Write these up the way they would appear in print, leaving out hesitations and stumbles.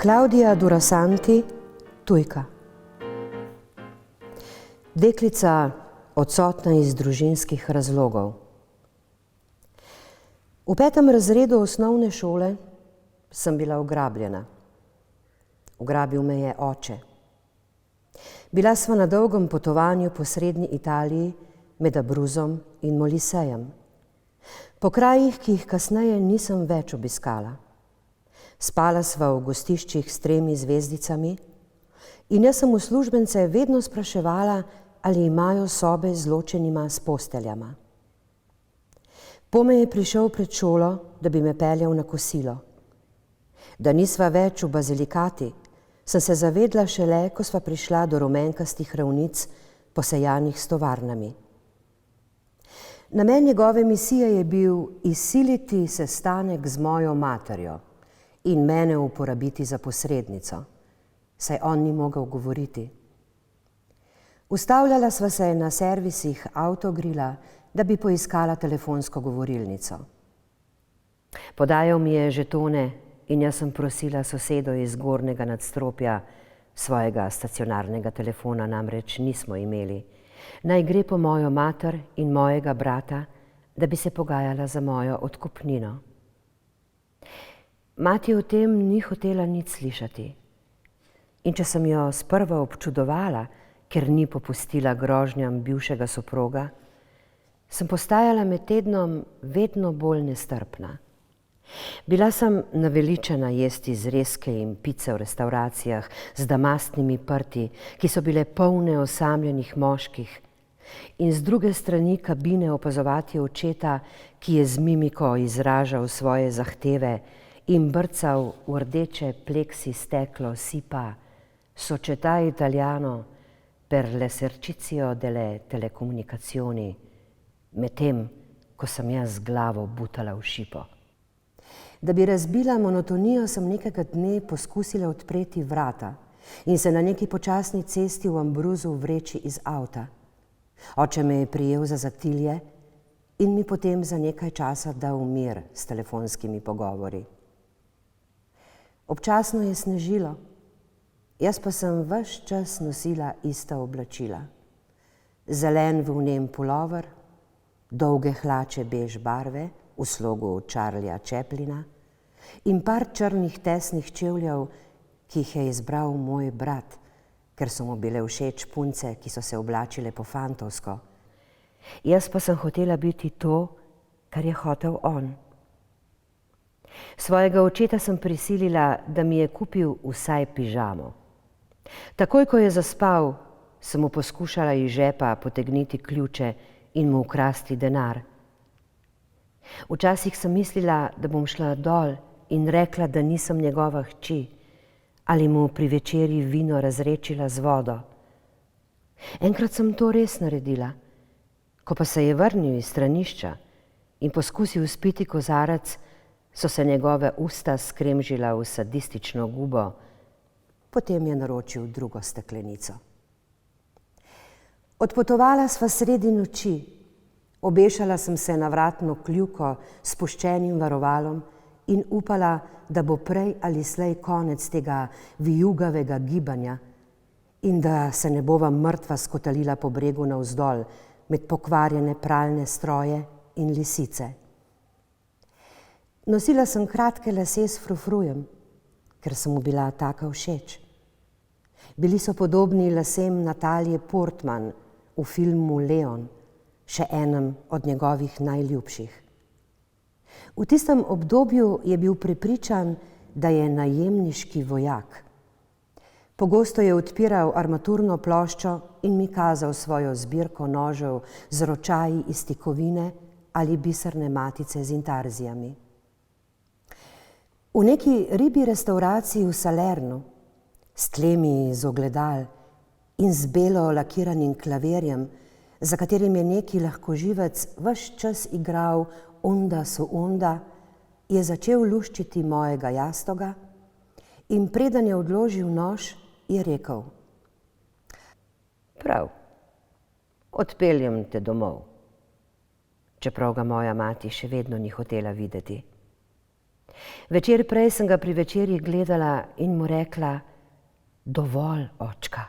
Claudia Durasanti, tujka. Deklica odsotna iz družinskih razlogov. V 5. razredu osnovne šole sem bila ugrabljena. Ugrabil me je oče. Bila sva na dolgem potovanju po srednji Italiji med Abruzzom in Molisejem. Po krajih, ki jih kasneje nisem več obiskala. Spala sva v gostiščih s 3 zvezdicami in jaz sem uslužbence vedno spraševala, ali imajo sobe z ločenima s posteljama. Pome je prišel pred šolo, da bi me peljal na kosilo. Da nisva več v Bazilikati, sem se zavedla šele, ko sva prišla do rumenkastih ravnic, posejanih s tovarnami. Namen njegove misije je bil izsiliti sestanek z mojo materjo in mene uporabiti za posrednico, saj on ni mogel govoriti. Ustavljala sva se na servisih Avtogrila, da bi poiskala telefonsko govorilnico. Podajal mi je žetone in jaz sem prosila sosedo iz zgornjega nadstropja, svojega stacionarnega telefona namreč nismo imeli, naj gre po mojo mater in mojega brata, da bi se pogajala za mojo odkupnino. Mati o tem ni hotela nič slišati. In če sem jo sprva občudovala, ker ni popustila grožnjam bivšega soproga, sem postajala med tednom vedno bolj nestrpna. Bila sem naveličana jesti zrezke in pice v restavracijah z damastnimi prti, ki so bile polne osamljenih moških, in z druge strani kabine opazovati očeta, ki je z mimiko izražal svoje zahteve in brcal v rdeče pleksi steklo sipa Società Italiano per l'esercizio delle telecomunicazioni, medtem ko sem jaz z glavo butala v šipo. Da bi razbila monotonijo, sem nekega dne poskusila odpreti vrata in se na neki počasni cesti v Abruzzu vreči iz avta. Oče me je prijel za zatilje in mi potem za nekaj časa dal mir s telefonskimi pogovori. Občasno je snežilo, jaz pa sem ves čas nosila ista oblačila. Zelen volnen pulover, dolge hlače bež barve v slogu Charlieja Chaplina in par črnih tesnih čevljev, ki jih je izbral moj brat, ker so mu bile všeč punce, ki so se oblačile po fantovsko. Jaz pa sem hotela biti to, kar je hotel on. Svojega očeta sem prisilila, da mi je kupil vsaj pižamo. Takoj, ko je zaspal, sem mu poskušala iz žepa potegniti ključe in mu ukrasti denar. Včasih sem mislila, da bom šla dol in rekla, da nisem njegova hči, ali mu pri večerji vino razrečila z vodo. Enkrat sem to res naredila, ko pa se je vrnil iz stranišča in poskusil spiti kozarec, so se njegove usta skremžila v sadistično gubo, potem je naročil drugo steklenico. Odpotovala sva sredi noči, obešala sem se na vratno kljuko s puščenim varovalom in upala, da bo prej ali slej konec tega vijugavega gibanja in da se ne bova mrtva skotalila po bregu navzdol med pokvarjene pralne stroje in lisice. Nosila sem kratke lase s frufrujem, ker sem mu bila taka všeč. Bili so podobni lasem Natalie Portman v filmu Leon, še enem od njegovih najljubših. V tistem obdobju je bil prepričan, da je najemniški vojak. Pogosto je odpiral armaturno ploščo in mi kazal svojo zbirko nožev z ročaji iz tikovine ali biserne matice z intarzijami. V neki ribji restavraciji v Salernu, s tlemi iz ogledal in z belo lakiranim klavirjem, za katerim je neki lahkoživec ves čas igral Onda su onda, je začel luščiti mojega jastoga in preden je odložil nož, je rekel: Prav, odpeljem te domov, čeprav ga moja mati še vedno ni hotela videti. Večer prej sem ga pri večerji gledala in mu rekla: "Dovolj, očka."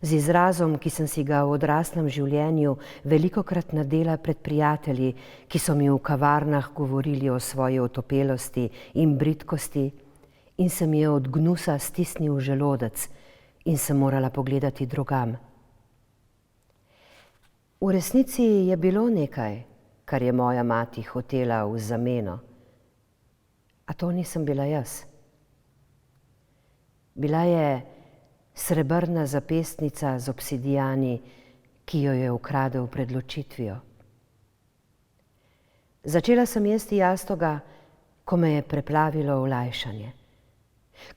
Z izrazom, ki sem si ga v odraslem življenju velikokrat nadela pred prijatelji, ki so mi v kavarnah govorili o svoji otopelosti in bridkosti, in se mi je od gnusa stisnil želodec in sem morala pogledati drugam. V resnici je bilo nekaj, kar je moja mati hotela v zameno, a to nisem bila jaz. Bila je srebrna zapestnica z obsidijani, ki jo je ukradel pred ločitvijo. Začela sem jesti jastoga, ko me je preplavilo olajšanje.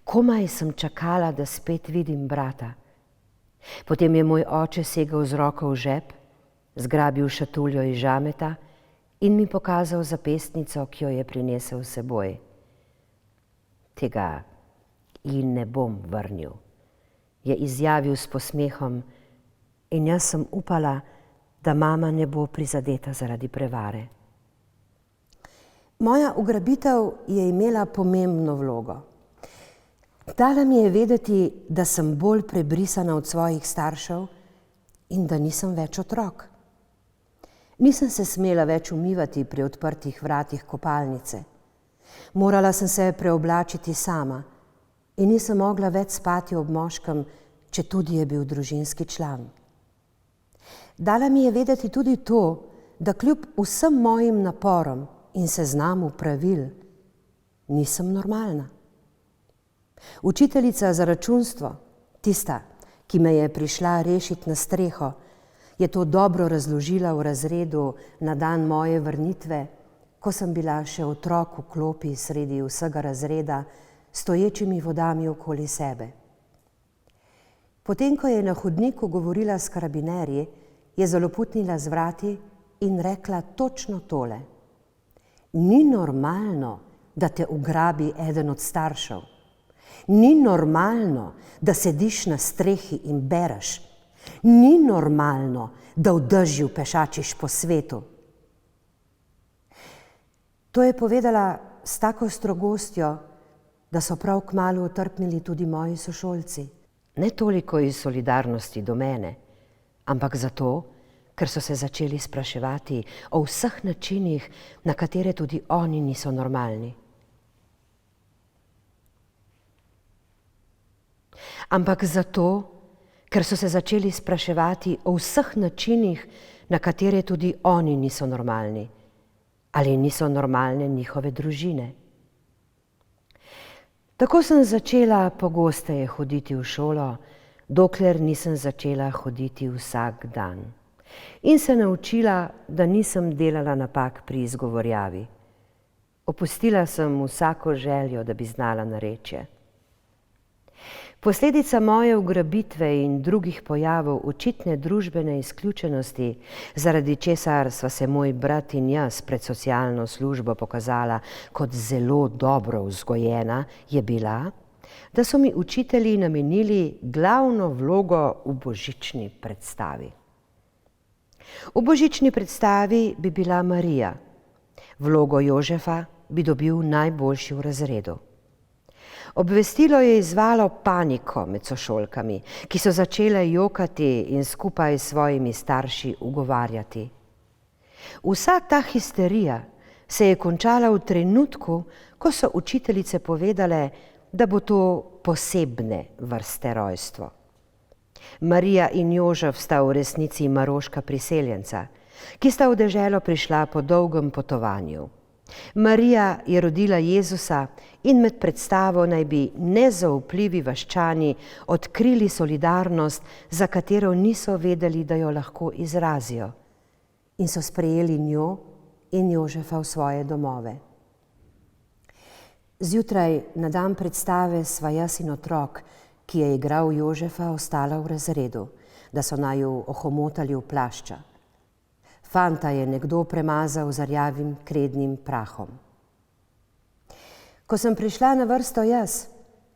Komaj sem čakala, da spet vidim brata. Potem je moj oče segel z roko v žep, zgrabil šatuljo iz žameta in mi pokazal zapestnico, ki jo je prinesel s seboj. "Tega ji ne bom vrnil," je izjavil s posmehom, in jaz sem upala, da mama ne bo prizadeta zaradi prevare. Moja ugrabitev je imela pomembno vlogo. Dala mi je vedeti, da sem bolj prebrisana od svojih staršev in da nisem več otrok. Nisem se smela več umivati pri odprtih vratih kopalnice. Morala sem se preoblačiti sama in nisem mogla več spati ob moškem, četudi je bil družinski član. Dala mi je vedeti tudi to, da kljub vsem mojim naporom in seznamu pravil nisem normalna. Učiteljica za računstvo, tista, ki me je prišla rešiti na streho, je to dobro razložila v razredu na dan moje vrnitve, ko sem bila še otrok v klopi sredi vsega razreda, stoječimi vodami okoli sebe. Potem, ko je na hodniku govorila s karabinerji, je zaloputnila z vrati in rekla točno tole: "Ni normalno, da te ugrabi eden od staršev. Ni normalno, da sediš na strehi in bereš. Ni normalno, da v dežju pešačiš po svetu." To je povedala s tako strogostjo, da so prav kmalu otrpnili tudi moji sošolci. Ne toliko iz solidarnosti do mene, ampak zato, ker so se začeli spraševati o vseh načinih, na katere tudi oni niso normalni. Ampak zato, ker so se začeli spraševati o vseh načinih, na katere tudi oni niso normalni, ali niso normalne njihove družine. Tako sem začela pogosteje hoditi v šolo, dokler nisem začela hoditi vsak dan. In se naučila, da nisem delala napak pri izgovorjavi. Opustila sem vsako željo, da bi znala narečje. Posledica moje ugrabitve in drugih pojavov očitne družbene izključenosti, zaradi česar sva se moj brat in jaz pred socialno službo pokazala kot zelo dobro vzgojena, je bila, da so mi učitelji namenili glavno vlogo v božični predstavi. V božični predstavi bi bila Marija, vlogo Jožefa bi dobil najboljši v razredu. Obvestilo je izzvalo paniko med sošolkami, ki so začele jokati in skupaj s svojimi starši ugovarjati. Vsa ta histerija se je končala v trenutku, ko so učiteljice povedale, da bo to posebne vrste rojstvo. Marija in Jožef sta v resnici maroška priseljenca, ki sta v deželo prišla po dolgem potovanju. Marija je rodila Jezusa in med predstavo naj bi nezaupljivi vaščani odkrili solidarnost, za katero niso vedeli, da jo lahko izrazijo, in so sprejeli njo in Jožefa v svoje domove. Zjutraj na dan predstave sva jaz in otrok, ki je igral Jožefa, ostala v razredu, da so naju ohomotali v plašča. Fanta je nekdo premazal z rjavim krednim prahom. Ko sem prišla na vrsto jaz,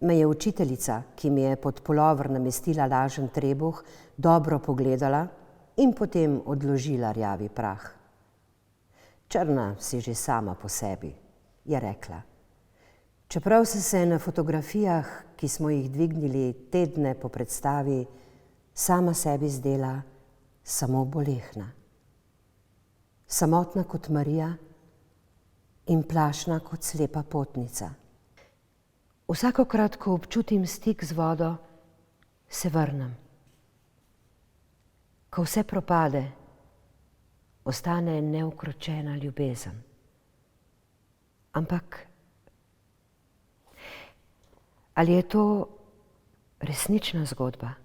me je učiteljica, ki mi je pod pulover namestila lažen trebuh, dobro pogledala in potem odložila rjavi prah. "Črna si že sama po sebi," je rekla. Čeprav sem se na fotografijah, ki smo jih dvignili tedne po predstavi, sama sebi zdela samo bolehna. Samotna kot Marija in plašna kot slepa potnica. Vsakokrat, ko občutim stik z vodo, se vrnem. Ko vse propade, ostane neukročena ljubezen. Ampak ali je to resnična zgodba?